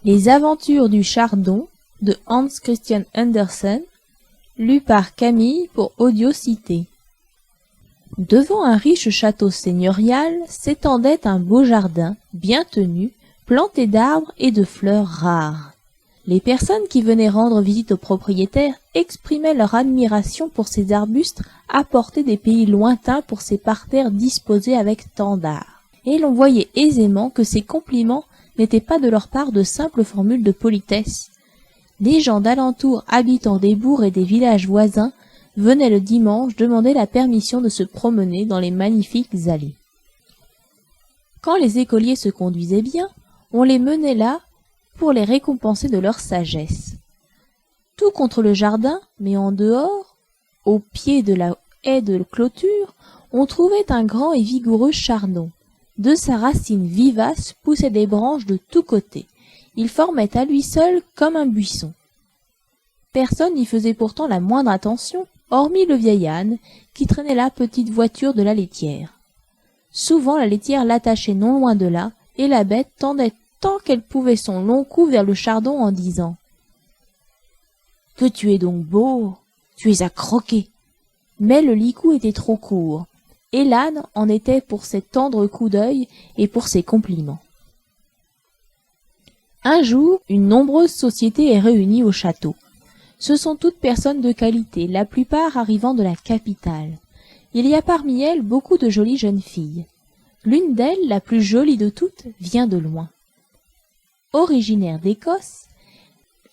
Les aventures du Chardon de Hans Christian Andersen, lu par Camille pour Audiocité. Devant un riche château seigneurial s'étendait un beau jardin, bien tenu, planté d'arbres et de fleurs rares. Les personnes qui venaient rendre visite au propriétaire exprimaient leur admiration pour ces arbustes apportés des pays lointains pour ces parterres disposés avec tant d'art. Et l'on voyait aisément que ces compliments n'étaient pas de leur part de simples formules de politesse. Les gens d'alentour habitant des bourgs et des villages voisins venaient le dimanche demander la permission de se promener dans les magnifiques allées. Quand les écoliers se conduisaient bien, on les menait là pour les récompenser de leur sagesse. Tout contre le jardin, mais en dehors, au pied de la haie de clôture, on trouvait un grand et vigoureux chardon. De sa racine vivace poussaient des branches de tous côtés. Il formait à lui seul comme un buisson. Personne n'y faisait pourtant la moindre attention, hormis le vieil âne, qui traînait la petite voiture de la laitière. Souvent la laitière l'attachait non loin de là, et la bête tendait tant qu'elle pouvait son long cou vers le chardon en disant « Que tu es donc beau, tu es à croquer !» Mais le licou était trop court, et l'âne en était pour ses tendres coups d'œil et pour ses compliments. Un jour, une nombreuse société est réunie au château. Ce sont toutes personnes de qualité, la plupart arrivant de la capitale. Il y a parmi elles beaucoup de jolies jeunes filles. L'une d'elles, la plus jolie de toutes, vient de loin. Originaire d'Écosse,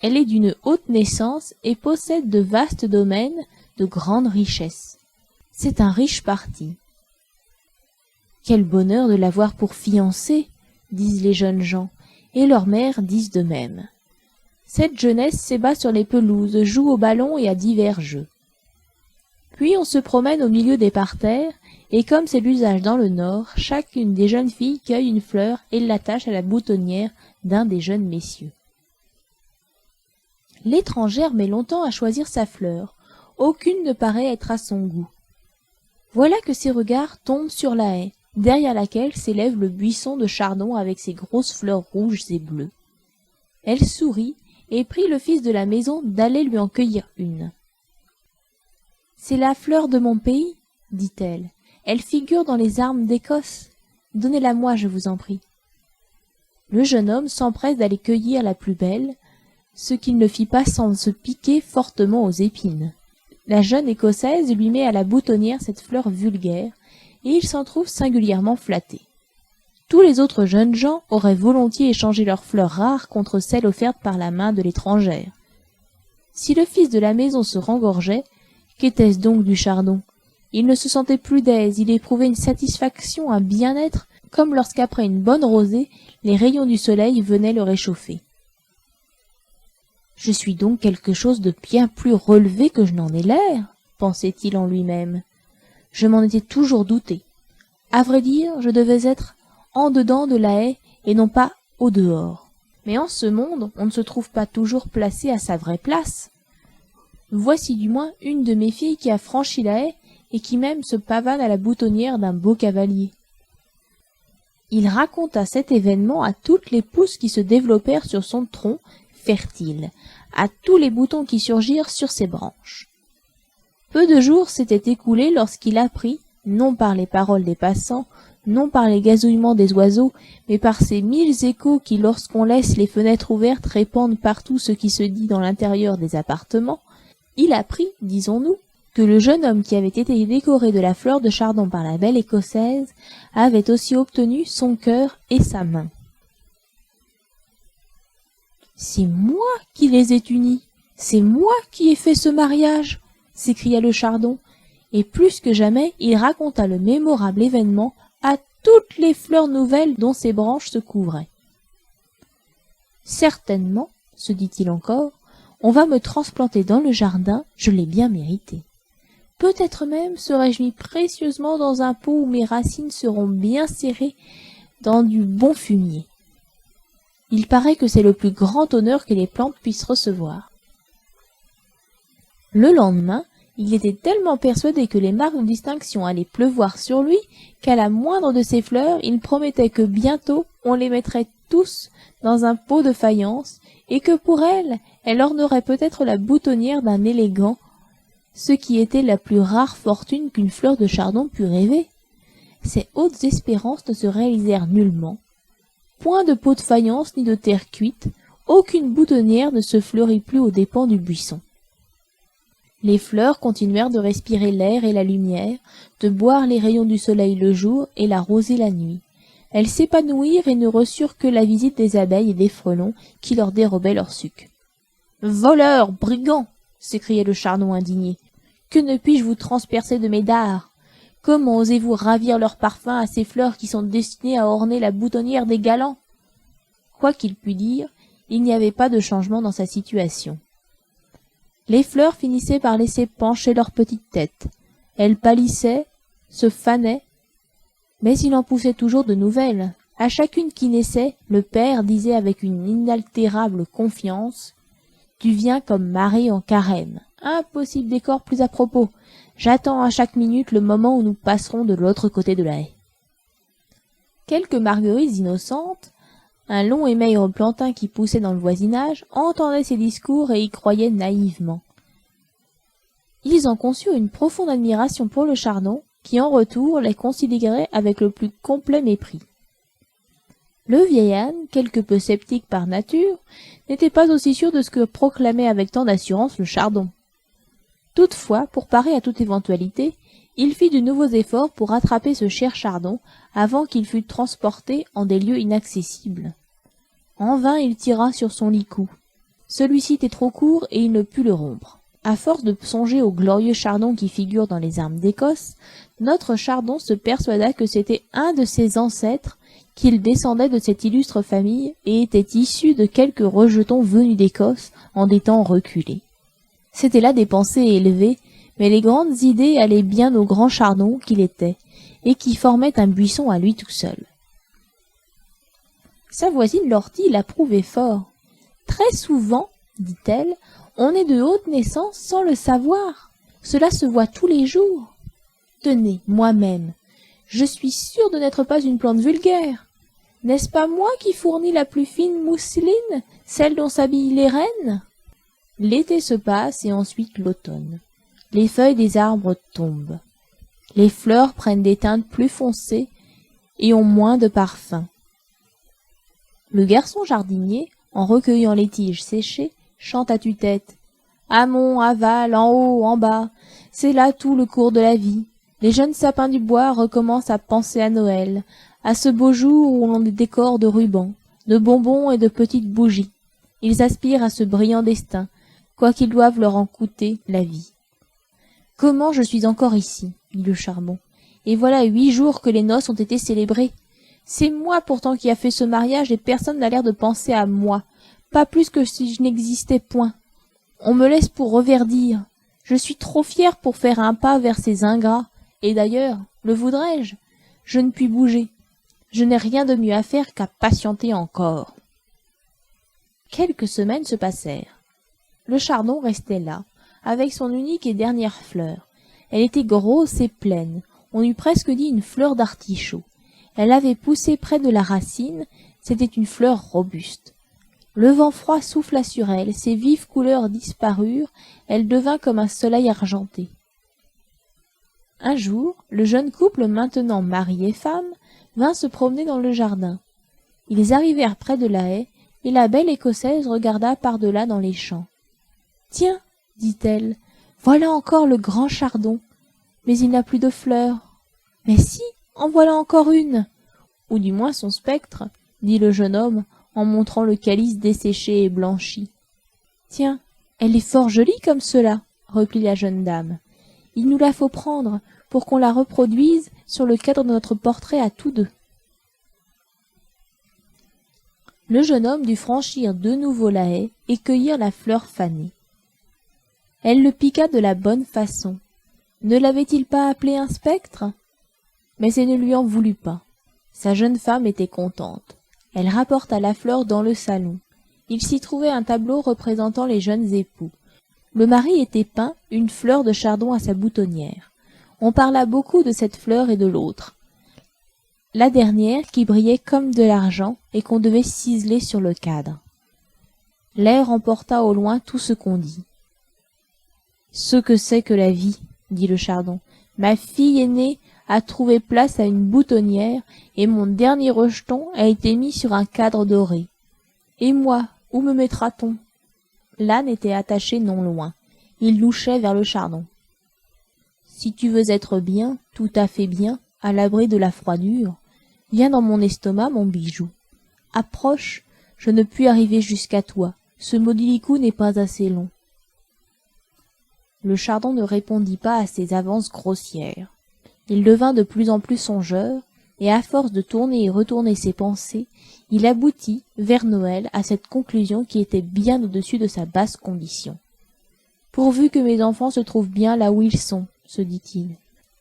elle est d'une haute naissance et possède de vastes domaines, de grandes richesses. C'est un riche parti. Quel bonheur de l'avoir pour fiancée, disent les jeunes gens, et leurs mères disent de même. Cette jeunesse s'ébat sur les pelouses, joue au ballon et à divers jeux. Puis on se promène au milieu des parterres, et comme c'est l'usage dans le Nord, chacune des jeunes filles cueille une fleur et l'attache à la boutonnière d'un des jeunes messieurs. L'étrangère met longtemps à choisir sa fleur, aucune ne paraît être à son goût. Voilà que ses regards tombent sur la haie, derrière laquelle s'élève le buisson de chardon avec ses grosses fleurs rouges et bleues. Elle sourit et prie le fils de la maison d'aller lui en cueillir une. « C'est la fleur de mon pays, dit-elle. Elle figure dans les armes d'Écosse. Donnez-la-moi, je vous en prie. » Le jeune homme s'empresse d'aller cueillir la plus belle, ce qu'il ne fit pas sans se piquer fortement aux épines. La jeune Écossaise lui met à la boutonnière cette fleur vulgaire, et il s'en trouve singulièrement flatté. Tous les autres jeunes gens auraient volontiers échangé leurs fleurs rares contre celles offertes par la main de l'étrangère. Si le fils de la maison se rengorgeait, qu'était-ce donc du chardon? Il ne se sentait plus d'aise, il éprouvait une satisfaction, un bien-être, comme lorsqu'après une bonne rosée, les rayons du soleil venaient le réchauffer. « Je suis donc quelque chose de bien plus relevé que je n'en ai l'air, pensait-il en lui-même. Je m'en étais toujours douté. À vrai dire, je devais être en dedans de la haie et non pas au dehors. Mais en ce monde, on ne se trouve pas toujours placé à sa vraie place. Voici du moins une de mes filles qui a franchi la haie et qui même se pavane à la boutonnière d'un beau cavalier. » Il raconta cet événement à toutes les pousses qui se développèrent sur son tronc fertile, à tous les boutons qui surgirent sur ses branches. Peu de jours s'étaient écoulés lorsqu'il apprit, non par les paroles des passants, non par les gazouillements des oiseaux, mais par ces 1000 échos qui, lorsqu'on laisse les fenêtres ouvertes, répandent partout ce qui se dit dans l'intérieur des appartements, il apprit, disons-nous, que le jeune homme qui avait été décoré de la fleur de chardon par la belle Écossaise avait aussi obtenu son cœur et sa main. « C'est moi qui les ai unis, c'est moi qui ai fait ce mariage !» s'écria le chardon, et plus que jamais il raconta le mémorable événement à toutes les fleurs nouvelles dont ses branches se couvraient. « Certainement, se dit-il encore, on va me transplanter dans le jardin, je l'ai bien mérité. Peut-être même serai-je mis précieusement dans un pot où mes racines seront bien serrées dans du bon fumier. Il paraît que c'est le plus grand honneur que les plantes puissent recevoir. » Le lendemain, il était tellement persuadé que les marques de distinction allaient pleuvoir sur lui qu'à la moindre de ses fleurs, il promettait que bientôt on les mettrait tous dans un pot de faïence, et que pour elle, elle ornerait peut-être la boutonnière d'un élégant, ce qui était la plus rare fortune qu'une fleur de chardon pût rêver. Ces hautes espérances ne se réalisèrent nullement. Point de pot de faïence ni de terre cuite, aucune boutonnière ne se fleurit plus aux dépens du buisson. Les fleurs continuèrent de respirer l'air et la lumière, de boire les rayons du soleil le jour et la rosée la nuit. Elles s'épanouirent et ne reçurent que la visite des abeilles et des frelons qui leur dérobaient leur sucre. « Voleurs, brigands !» s'écriait le chardon indigné. « Que ne puis-je vous transpercer de mes dards? Comment osez-vous ravir leur parfum à ces fleurs qui sont destinées à orner la boutonnière des galants ?» Quoi qu'il pût dire, il n'y avait pas de changement dans sa situation. Les fleurs finissaient par laisser pencher leurs petites têtes. Elles pâlissaient, se fanaient, mais il en poussait toujours de nouvelles. À chacune qui naissait, le père disait avec une inaltérable confiance « Tu viens comme marée en carême. Impossible décor plus à propos. J'attends à chaque minute le moment où nous passerons de l'autre côté de la haie. » Quelques marguerites innocentes, un long et maigre plantain qui poussait dans le voisinage, entendaient ces discours et y croyaient naïvement. Ils en conçurent une profonde admiration pour le chardon, qui en retour les considérait avec le plus complet mépris. Le vieil âne, quelque peu sceptique par nature, n'était pas aussi sûr de ce que proclamait avec tant d'assurance le chardon. Toutefois, pour parer à toute éventualité, il fit de nouveaux efforts pour rattraper ce cher chardon avant qu'il fût transporté en des lieux inaccessibles. En vain il tira sur son licou. Celui-ci était trop court et il ne put le rompre. À force de songer aux glorieux chardons qui figurent dans les armes d'Écosse, notre chardon se persuada que c'était un de ses ancêtres, qu'il descendait de cette illustre famille et était issu de quelques rejetons venus d'Écosse en des temps reculés. C'étaient là des pensées élevées, mais les grandes idées allaient bien au grand chardon qu'il était, et qui formait un buisson à lui tout seul. Sa voisine l'ortie l'approuvait fort. « Très souvent, dit-elle, on est de haute naissance sans le savoir. Cela se voit tous les jours. Tenez, moi-même, je suis sûre de n'être pas une plante vulgaire. N'est-ce pas moi qui fournis la plus fine mousseline, celle dont s'habillent les reines? » L'été se passe et ensuite l'automne. Les feuilles des arbres tombent. Les fleurs prennent des teintes plus foncées et ont moins de parfum. Le garçon jardinier, en recueillant les tiges séchées, chante à tue-tête. Amont, aval, en haut, en bas, c'est là tout le cours de la vie. Les jeunes sapins du bois recommencent à penser à Noël, à ce beau jour où l'on les décore de rubans, de bonbons et de petites bougies. Ils aspirent à ce brillant destin, quoiqu'ils doivent leur en coûter la vie. Comment je suis encore ici, dit le charbon, et voilà 8 jours que les noces ont été célébrées. C'est moi pourtant qui a fait ce mariage et personne n'a l'air de penser à moi, pas plus que si je n'existais point. On me laisse pour reverdir. Je suis trop fière pour faire un pas vers ces ingrats, et d'ailleurs, le voudrais-je? Je ne puis bouger. Je n'ai rien de mieux à faire qu'à patienter encore. Quelques semaines se passèrent. Le chardon restait là, avec son unique et dernière fleur. Elle était grosse et pleine, on eût presque dit une fleur d'artichaut. Elle avait poussé près de la racine, c'était une fleur robuste. Le vent froid souffla sur elle, ses vives couleurs disparurent, elle devint comme un soleil argenté. Un jour, le jeune couple, maintenant mari et femme, vint se promener dans le jardin. Ils arrivèrent près de la haie, et la belle Écossaise regarda par-delà dans les champs. « Tiens, dit-elle, voilà encore le grand chardon, mais il n'a plus de fleurs. »« Mais si, en voilà encore une, ou du moins son spectre, » dit le jeune homme en montrant le calice desséché et blanchi. « Tiens, elle est fort jolie comme cela, » reprit la jeune dame. « Il nous la faut prendre pour qu'on la reproduise sur le cadre de notre portrait à tous deux. » Le jeune homme dut franchir de nouveau la haie et cueillir la fleur fanée. Elle le piqua de la bonne façon. Ne l'avait-il pas appelé un spectre? Mais elle ne lui en voulut pas. Sa jeune femme était contente. Elle rapporta la fleur dans le salon. Il s'y trouvait un tableau représentant les jeunes époux. Le mari était peint, une fleur de chardon à sa boutonnière. On parla beaucoup de cette fleur et de l'autre. la dernière qui brillait comme de l'argent et qu'on devait ciseler sur le cadre. L'air emporta au loin tout ce qu'on dit. « Ce que c'est que la vie, dit le chardon. Ma fille aînée a trouvé place à une boutonnière et mon dernier rejeton a été mis sur un cadre doré. Et moi, où me mettra-t-on » L'âne était attaché non loin. Il louchait vers le chardon. « Si tu veux être bien, tout à fait bien, à l'abri de la froidure, viens dans mon estomac, mon bijou. Approche, je ne puis arriver jusqu'à toi. Ce modilicou n'est pas assez long. » Le chardon ne répondit pas à ces avances grossières. Il devint de plus en plus songeur, et à force de tourner et retourner ses pensées, il aboutit, vers Noël, à cette conclusion qui était bien au-dessus de sa basse condition. « Pourvu que mes enfants se trouvent bien là où ils sont, se dit-il.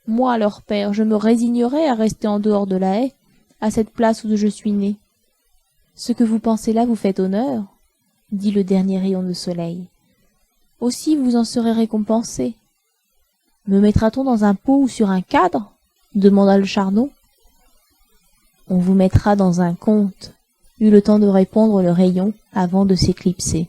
Moi, leur père, je me résignerais à rester en dehors de la haie, à cette place où je suis né. Ce que vous pensez là vous fait honneur, dit le dernier rayon de soleil. Aussi vous en serez récompensé. Me mettra-t-on dans un pot ou sur un cadre? Demanda le chardon. On vous mettra dans un conte, eut le temps de répondre le rayon avant de s'éclipser.